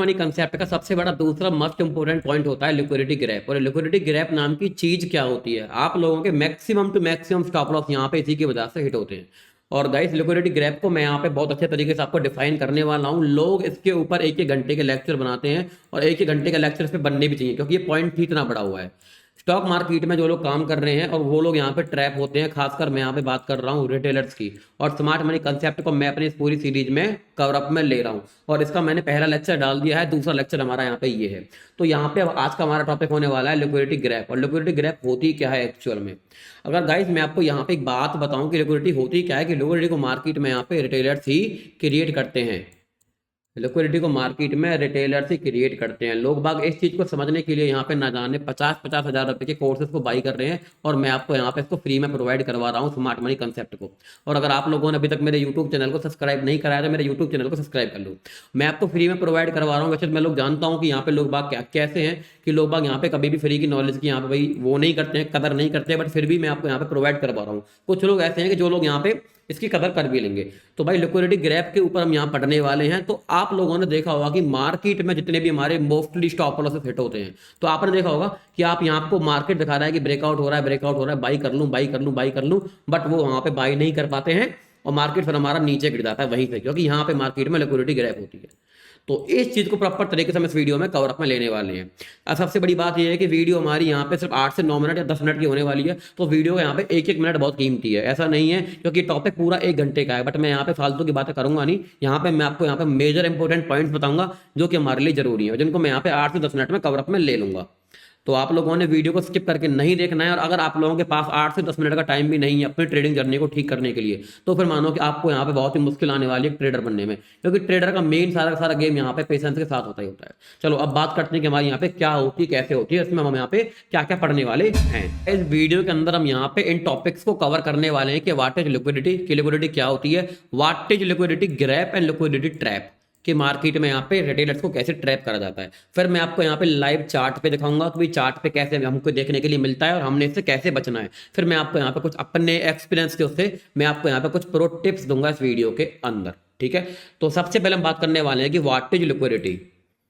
Money concept का सबसे बड़ा दूसरा मस्ट इंपोर्टेंट पॉइंट होता है लिक्विडिटी गैप। और लिक्विडिटी गैप नाम की चीज क्या होती है? आप लोगों के maximum to maximum stop loss यहाँ पे इसी की वजह से हिट होते हैं। और गाइस लिक्विडिटी गैप को मैं यहाँ पे बहुत अच्छे तरीके से आपको डिफाइन करने वाला हूँ। लोग इसके ऊपर एक एक घंटे के लेक्चर बनाते हैं और एक एक घंटे का लेक्चर इस पे बनने भी चाहिए, क्योंकि ये पॉइंट ही इतना बड़ा हुआ है। स्टॉक मार्केट में जो लोग काम कर रहे हैं और वो लोग यहाँ पे ट्रैप होते हैं, खासकर मैं यहाँ पे बात कर रहा हूँ रिटेलर्स की। और स्मार्ट मनी कंसेप्ट को मैं अपनी इस पूरी सीरीज में कवर अप में ले रहा हूँ और इसका मैंने पहला लेक्चर डाल दिया है, दूसरा लेक्चर हमारा यहाँ पे ये है। तो यहाँ पे अब आज का हमारा टॉपिक होने वाला है लिक्विडिटी गैप। और लिक्विडिटी गैप होती क्या है एक्चुअल में? अगर गाइस मैं आपको यहाँ पे एक बात बताऊं कि लिक्विडिटी होती क्या है, कि लिक्विडिटी को मार्केट में यहाँ पे रिटेलर्स ही क्रिएट करते हैं। लिक्विडिटी को मार्केट में रिटेलर से क्रिएट करते हैं। लोग बाग इस चीज को समझने के लिए यहाँ पे ना जाने 50-50 हज़ार रुपए के कोर्सेज को बाई कर रहे हैं, और मैं आपको यहाँ पे इसको फ्री में प्रोवाइड करवा रहा हूँ स्मार्ट मनी कंसेप्ट को। और अगर आप लोगों ने अभी तक मेरे यूट्यूब चैनल को सब्सक्राइब नहीं कराया तो मेरे यूट्यूब चैनल को सब्सक्राइब कर लो। मैं आपको फ्री में प्रोवाइड करवा रहा हूँ। वैसे मैं लोग जानता हूँ कि यहाँ पे लोग बाग क्या कैसे हैं, कि लोग बाग यहाँ पे कभी भी फ्री की नॉलेज की यहाँ पे भाई वो नहीं करते हैं, कदर नहीं करते हैं, बट फिर भी मैं आपको यहाँ पे प्रोवाइड करवा रहा हूँ। कुछ लोग ऐसे हैं कि जो लोग यहाँ पे इसकी कदर कर भी लेंगे। तो भाई लिक्विडिटी गैप के ऊपर हम यहाँ पढ़ने वाले हैं। तो आप लोगों ने देखा होगा कि मार्केट में जितने भी हमारे मोस्टली स्टॉप लॉसेस हिट होते हैं, तो आपने देखा होगा कि आप यहाँ आपको मार्केट दिखा रहा है कि ब्रेकआउट हो रहा है, ब्रेकआउट हो रहा है, बाई कर लूँ, बाई कर लूँ, बाई कर लूँ, बट वो वहाँ पे बाई नहीं कर पाते हैं और मार्केट फिर हमारा नीचे गिर जाता है वहीं से, क्योंकि यहाँ पे मार्केट में लिक्विडिटी गैप होती है। तो इस चीज को प्रॉपर तरीके से हम इस वीडियो में कवर अप में लेने वाले हैं। अब सबसे बड़ी बात यह है कि वीडियो हमारी यहाँ पे सिर्फ 8 से 9 मिनट या 10 मिनट की होने वाली है। तो वीडियो का यहाँ पे एक एक मिनट बहुत कीमती है। ऐसा नहीं है क्योंकि टॉपिक पूरा 1 घंटे का है, बट मैं यहाँ पे फालतू की बातें करूंगा नहीं। यहाँ पे मैं आपको यहाँ पे मेजर इंपॉर्टेंट पॉइंट्स बताऊंगा जो कि हमारे लिए जरूरी है, जिनको मैं यहाँ पे 8 से 10 मिनट में कवर अप में ले लूंगा। तो आप लोगों ने वीडियो को स्किप करके नहीं देखना है। और अगर आप लोगों के पास 8 से 10 मिनट का टाइम भी नहीं है अपनी ट्रेडिंग जर्नी को ठीक करने के लिए, तो फिर मानो कि आपको यहाँ पे बहुत ही मुश्किल आने वाली है ट्रेडर बनने में, क्योंकि ट्रेडर का मेन सारा सारा गेम यहाँ पे पेशेंस के साथ होता ही होता है। चलो अब बात करते हैं कि हमारी यहाँ पे क्या होती है, कैसे होती है, इसमें हम यहाँ पे क्या क्या पढ़ने वाले हैं। इस वीडियो के अंदर हम यहाँ पे इन टॉपिक्स को कवर करने वाले हैं कि व्हाट इज लिक्विडिटी, की लिक्विडिटी क्या होती है, what is liquidity gap and liquidity trap, कि मार्केट में यहाँ पे रिटेलर्स को कैसे ट्रैप करा जाता है। फिर मैं आपको यहाँ पे लाइव चार्ट पे दिखाऊंगा कि चार्ट पे कैसे हमको देखने के लिए मिलता है और हमने इससे कैसे बचना है। फिर मैं आपको यहाँ पे कुछ अपने एक्सपीरियंस के उससे मैं आपको यहाँ पे कुछ प्रो टिप्स दूंगा इस वीडियो के अंदर, ठीक है। तो सबसे पहले हम बात करने वाले हैं कि व्हाट इज लिक्विडिटी।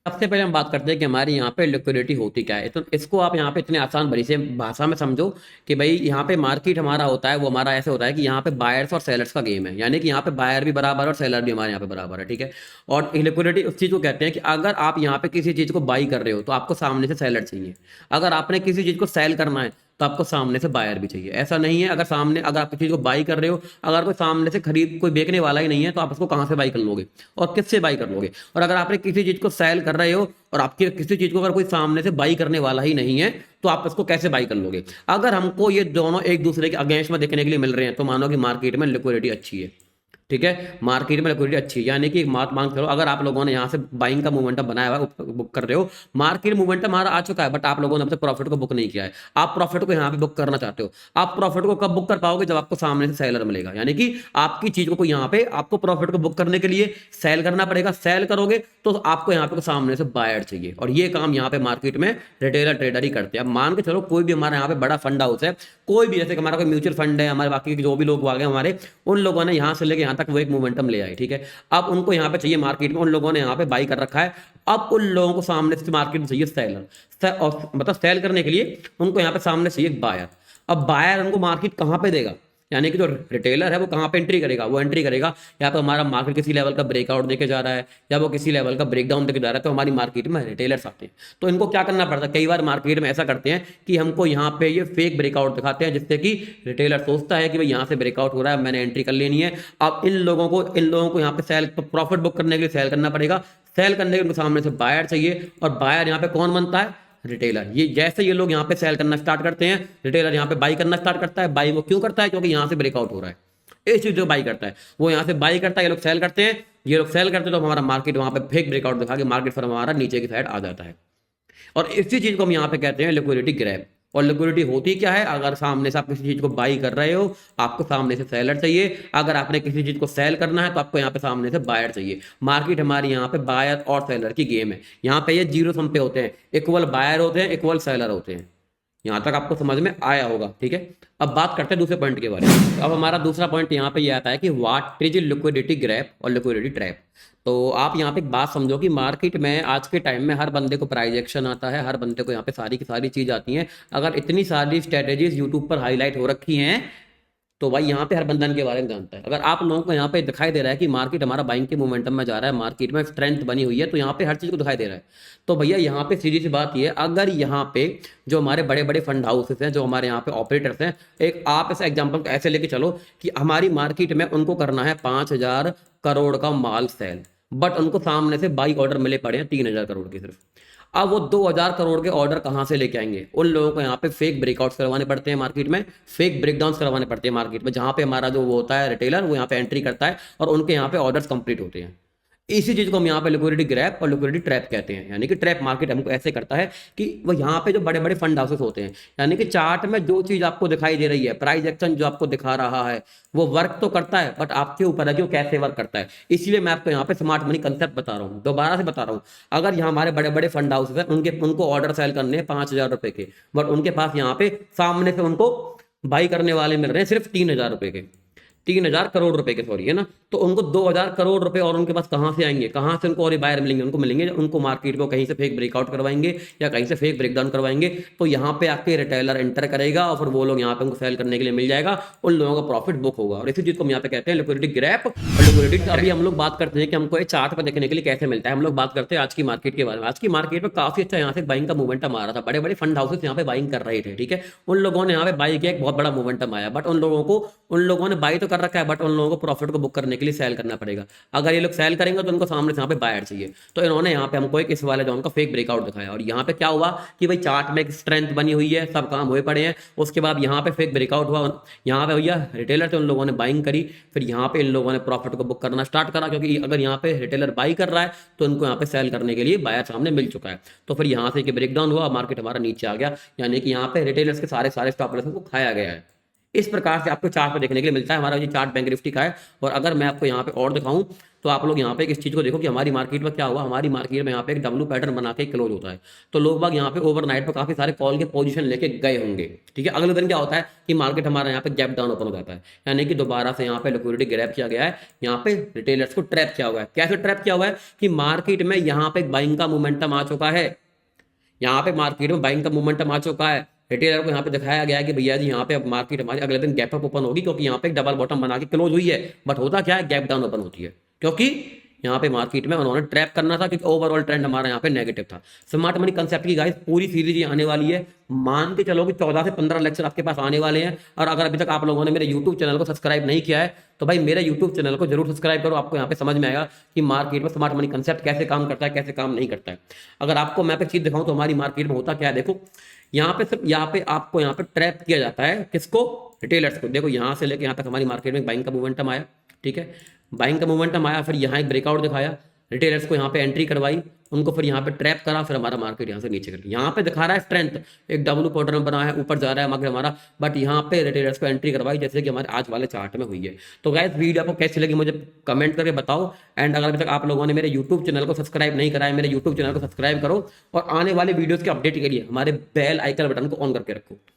सबसे पहले हम बात करते हैं कि हमारी यहाँ पे लिक्विडिटी होती क्या है। तो इसको आप यहाँ पे इतने आसान भरी से भाषा में समझो कि भाई यहाँ पे मार्केट हमारा होता है, वो हमारा ऐसे होता है कि यहाँ पे बायर्स और सेलर्स का गेम है, यानी कि यहाँ पे बायर भी बराबर और सेलर भी हमारे यहाँ पे बराबर है, ठीक है। और लिक्विडिटी उस चीज को कहते हैं कि अगर आप यहाँ पे किसी चीज को बाई कर रहे हो तो आपको सामने से सेलर चाहिए, अगर आपने किसी चीज को सेल करना है तो आपको सामने से बायर भी चाहिए। ऐसा नहीं है अगर आप किसी चीज को बाई कर रहे हो, अगर कोई सामने से कोई बेचने वाला ही नहीं है तो आप उसको कहां से बाई कर लोगे और किससे बाई कर लोगे। और अगर आपने किसी चीज को सेल कर रहे हो और आपकी किसी चीज को अगर कोई सामने से बाई करने वाला ही नहीं है तो आप इसको कैसे बाई कर लोगे। अगर हमको ये दोनों एक दूसरे के अगेंस्ट में देखने के लिए मिल रहे हैं तो मानो कि मार्केट में लिक्विडिटी अच्छी है, ठीक है। मार्केट में लिक्विडिटी अच्छी है, यानी कि मांग करो, अगर आप लोगों ने यहाँ से बाइंग का मोमेंटम बनाया हुआ है, बुक कर रहे हो, मार्केट मोमेंटम हमारा आ चुका है, बट आप लोगों ने अब तक प्रॉफिट को बुक नहीं किया है। आप प्रॉफिट को यहाँ पे बुक करना चाहते हो। आप प्रॉफिट को कब बुक कर पाओगे? जब आपको सामने से सेलर मिलेगा, यानी कि आपकी चीज को यहाँ पे आपको प्रॉफिट को बुक करने के लिए सेल करना पड़ेगा। सेल करोगे तो आपको यहाँ पे सामने से बायर चाहिए, और ये काम यहाँ पे मार्केट में रिटेलर ट्रेडर ही करते हैं। अब मान के चलो कोई भी हमारे यहाँ पे बड़ा फंड हाउस है, कोई भी, जैसे हमारा कोई म्यूचुअल फंड है, हमारे बाकी जो भी लोग आ गए हमारे, उन लोगों ने यहाँ से लेके यहाँ तक वो एक मोमेंटम ले आए, ठीक है। अब उनको यहाँ पे चाहिए मार्केट में, उन लोगों ने यहाँ पे बाई कर रखा है। अब उन लोगों को सामने से मार्केट में चाहिए सेलर, और मतलब सेल करने के लिए उनको यहाँ पे सामने चाहिए बायर। अब बायर उनको मार्केट कहाँ पे देगा, यानी कि जो रिटेलर है वो कहाँ पे एंट्री करेगा, वो एंट्री करेगा यहाँ पे हमारा मार्केट किसी लेवल का ब्रेकआउट देके जा रहा है या वो किसी लेवल का ब्रेकडाउन देके जा रहा है, तो हमारी मार्केट में रिटेलर्स आते हैं। तो इनको क्या करना पड़ता है, कई बार मार्केट में ऐसा करते हैं कि हमको यहाँ पे ये फेक ब्रेकआउट दिखाते हैं, जिससे कि रिटेलर सोचता है कि भाई यहाँ से ब्रेकआउट हो रहा है, मैंने एंट्री कर लेनी है। अब इन लोगों को यहाँ पे सेल प्रॉफिट बुक करने के लिए सेल करना पड़ेगा। सेल करने के उनको सामने से बायर चाहिए, और बायर यहाँ पे कौन बनता है? रिटेलर। ये जैसे ये लोग यहाँ पे सेल करना स्टार्ट करते हैं, रिटेलर यहाँ पे बाई करना स्टार्ट करता है। बाई वो क्यों करता है? क्योंकि यहाँ से ब्रेकआउट हो रहा है। इस चीज जो बाई करता है वो यहाँ से बाई करता है, ये लोग सेल करते हैं, ये लोग सेल करते हैं, तो हमारा मार्केट वहां पे फेक ब्रेकआउट दिखा के मार्केट फिर हमारा नीचे की साइड आ जाता है। और इसी चीज को हम यहाँ पे कहते हैं लिक्विडिटी गैप। और लिक्विडिटी होती क्या है? अगर सामने से आप किसी चीज को बाई कर रहे हो, आपको सामने से सेलर चाहिए। अगर आपने किसी चीज को सेल करना है तो आपको यहाँ पे सामने से बायर चाहिए। मार्केट हमारी यहाँ पे बायर और सेलर की गेम है। यहाँ पे ये जीरो सम पे होते हैं, इक्वल बायर होते हैं, इक्वल सेलर होते हैं। यहाँ तक आपको समझ में आया होगा, ठीक है। अब बात करते हैं दूसरे पॉइंट के बारे में। अब हमारा दूसरा पॉइंट यहाँ पे ये आता है कि व्हाट इज लिक्विडिटी गैप और लिक्विडिटी ट्रैप। तो आप यहाँ पे एक बात समझो कि मार्केट में आज के टाइम में हर बंदे को प्राइस एक्शन आता है, हर बंदे को यहाँ पे सारी की सारी चीज आती है। अगर इतनी सारी स्ट्रेटेजीज यूट्यूब पर हाईलाइट हो रखी हैं तो भाई यहाँ पे हर बंदा इनके बारे में जानता है। अगर आप लोगों को यहाँ पे दिखाई दे रहा है कि मार्केट हमारा बाइंग के मोमेंटम में जा रहा है, मार्केट में स्ट्रेंथ बनी हुई है, तो यहाँ पे हर चीज़ को दिखाई दे रहा है। तो भैया यहाँ पे सीधी सी बात ये है, अगर यहाँ पे जो हमारे बड़े बड़े फंड हाउसेस हैं, जो हमारे यहाँ पे ऑपरेटर्स हैं, एक आप ऐसा एग्जाम्पल को ऐसे लेके चलो कि हमारी मार्केट में उनको करना है 5,000 करोड़ का माल सेल, बट उनको सामने से बाई ऑर्डर मिले पड़े हैं 3,000 करोड़ के सिर्फ। अब वो 2,000 करोड़ के ऑर्डर कहाँ से लेके आएंगे? उन लोगों को यहाँ पे फेक ब्रेकआउट्स करवाने पड़ते हैं मार्केट में, फेक ब्रेकडाउन्स करवाने पड़ते हैं मार्केट में, जहाँ पे हमारा जो वो होता है रिटेलर, वो यहाँ पे एंट्री करता है और उनके यहाँ पे ऑर्डर्स कंप्लीट होते हैं। इसी चीज को हम यहाँ पे लिक्विडिटी ग्रैप और लिक्विडिटी ट्रैप कहते हैं। यानी कि ट्रैप मार्केट हमको ऐसे करता है कि वो यहाँ पे जो बड़े बड़े फंड हाउसेस होते हैं, यानी कि चार्ट में जो चीज आपको दिखाई दे रही है, प्राइस एक्शन जो आपको दिखा रहा है, वो वर्क तो करता है, बट आपके ऊपर है कि वो कैसे वर्क करता है। इसलिए मैं आपको यहाँ पे स्मार्ट मनी कंसेप्ट बता रहा हूँ, दोबारा से बता रहा हूँ। अगर यहाँ हमारे बड़े बड़े फंड हाउसेस हैं, उनको ऑर्डर सेल करने हैं 5,000 रुपए के, बट उनके पास यहाँ पे सामने से उनको बाई करने वाले मिल रहे हैं सिर्फ 3,000 रुपए के, 3,000 करोड़ रुपए के, सॉरी, है ना। तो उनको 2,000 करोड़ रुपए और उनके पास कहाँ से आएंगे, कहाँ से उनको और बायर मिलेंगे? उनको मिलेंगे उनको मार्केट में कहीं से फेक ब्रेकआउट करवाएंगे या कहीं से फेक ब्रेकडाउन करवाएंगे। तो यहाँ पे आके रिटेलर एंटर करेगा और फिर वो लोग यहाँ पे उनको सेल करने के लिए मिल जाएगा, उन लोगों का प्रॉफिट बुक होगा। और इसी चीज को हम यहाँ पे कहते हैं लिक्विडिटी ग्रैप और लिक्विडिटी। अभी हम लोग बात करते हैं कि हमको ये चार्ट पर देखने के लिए कैसे मिलता है। हम लोग बात करते हैं आज की मार्केट के बारे में। आज की मार्केट में काफी अच्छा यहाँ से बाइंग का मोमेंटम आ रहा था, बड़े बड़े फंड हाउसेस यहाँ पे बाइंग कर रहे थे, ठीक है। उन लोगों ने यहाँ पे बाई किया, एक बहुत बड़ा मोमेंटम आया, बट उन लोगों ने बाई तो कर रखा है, बट उन लोगों को प्रॉफिट को बुक करने के लिए सेल करना पड़ेगा। अगर ये लोग सेल करेंगे तो उनको सामने से यहाँ पे बायर चाहिए। तो इन्होंने यहाँ पे हमको एक इस वाले जो उनका फेक ब्रेकआउट दिखाया, और यहाँ पे क्या हुआ कि भाई चार्ट में एक स्ट्रेंथ बनी हुई है, सब काम हुए पड़े हैं, उसके बाद यहाँ पे फेक ब्रेकआउट हुआ, यहाँ पे भैया रिटेलर थे, उन लोगों ने बाइंग करी, फिर यहाँ पे इन लोगों ने प्रॉफिट को बुक करना स्टार्ट करा, क्योंकि अगर यहाँ पे रिटेलर बाई कर रहा है तो उनको यहाँ पे सेल करने के लिए बायर सामने मिल चुका है। तो फिर यहाँ से ब्रेकडाउन हुआ, मार्केट हमारा नीचे आ गया, यानी कि यहाँ पे रिटेलर्स के सारे स्टॉप लॉस को खाया गया है। इस प्रकार से आपको चार्ट पे देखने के लिए मिलता है। हमारा ये चार्ट बैंक निफ्टी का है। और अगर मैं आपको यहाँ पे और दिखाऊं तो आप लोग यहाँ पे इस चीज को देखो कि हमारी मार्केट में क्या हुआ। हमारी मार्केट में यहाँ पे एक डब्ल्यू पैटर्न बना के क्लोज होता है, तो लोग बाग यहाँ पे ओवरनाइट पे काफी सारे कॉल के पोजीशन लेके गए होंगे, ठीक है। अगले दिन क्या होता है कि मार्केट हमारा यहाँ पे गैप डाउन ओपन हो जाता है, यानी कि दोबारा से यहाँ पे लिक्विडिटी ग्रैब किया गया है, यहाँ पे रिटेलर्स को ट्रैप किया हुआ है। कैसे ट्रैप किया हुआ है कि मार्केट में यहाँ पे बाइंग का मोमेंटम आ चुका है, यहाँ पे मार्केट में बाइंग का मोमेंटम आ चुका है। रिटेलर को यहाँ पे दिखाया गया है कि भैया जी यहाँ पे अब मार्केट हमारी अगले दिन गैप अप ओपन होगी, क्योंकि यहाँ पे एक डबल बॉटम बना के क्लोज हुई है, बट होता क्या है, गैप डाउन ओपन होती है, क्योंकि यहाँ पे मार्केट में उन्होंने ट्रैप करना था, क्योंकि ओवरऑल ट्रेंड हमारा यहाँ पे नेगेटिव था। स्मार्ट मनी कंसेप्ट की गाइस पूरी सीरीज आने वाली है, मान के चलो कि 14 से 15 लेक्चर आपके पास आने वाले हैं। और अगर अभी तक आप लोगों ने मेरे यूट्यूब चैनल को सब्सक्राइब नहीं किया है तो भाई मेरे यूट्यूब चैनल को जरूर सब्सक्राइब करो, आपको यहाँ पे समझ में आएगा कि मार्केट में स्मार्ट मनी कंसेप्ट कैसे काम करता है, कैसे काम नहीं करता है। अगर आपको मैं पे चीज दिखाऊं तो हमारी मार्केट में होता क्या है, देखो यहाँ पे सिर्फ यहाँ पे आपको यहाँ पे ट्रैप किया जाता है, किसको, रिटेलर्स को। देखो यहाँ से लेके यहाँ तक हमारी मार्केट में बाइंग का मोमेंटम आया, ठीक है, बाइंग का मोमेंटम आया, फिर यहाँ एक ब्रेकआउट दिखाया, रिटेलर्स को यहाँ पे एंट्री करवाई, उनको फिर यहाँ पे ट्रैप करा, फिर हमारा मार्केट यहाँ से नीचे कर, यहाँ पे दिखा रहा है स्ट्रेंथ, एक डब्ल्यू पैटर्न बना है, ऊपर जा रहा है मार्केट हमारा, बट यहाँ पे रिटेलर्स को एंट्री करवाई, जैसे कि हमारे आज वाले चार्ट में हुई है। तो गाइस वीडियो आपको कैसी लगी मुझे कमेंट करके बताओ। एंड अगर अभी तक आप लोगों ने मेरे यूट्यूब चैनल को सब्सक्राइब नहीं करा है, मेरे यूट्यूब चैनल को सब्सक्राइब करो और आने वाले वीडियोज के अपडेट के लिए हमारे बेल आइकन बटन को ऑन करके रखो।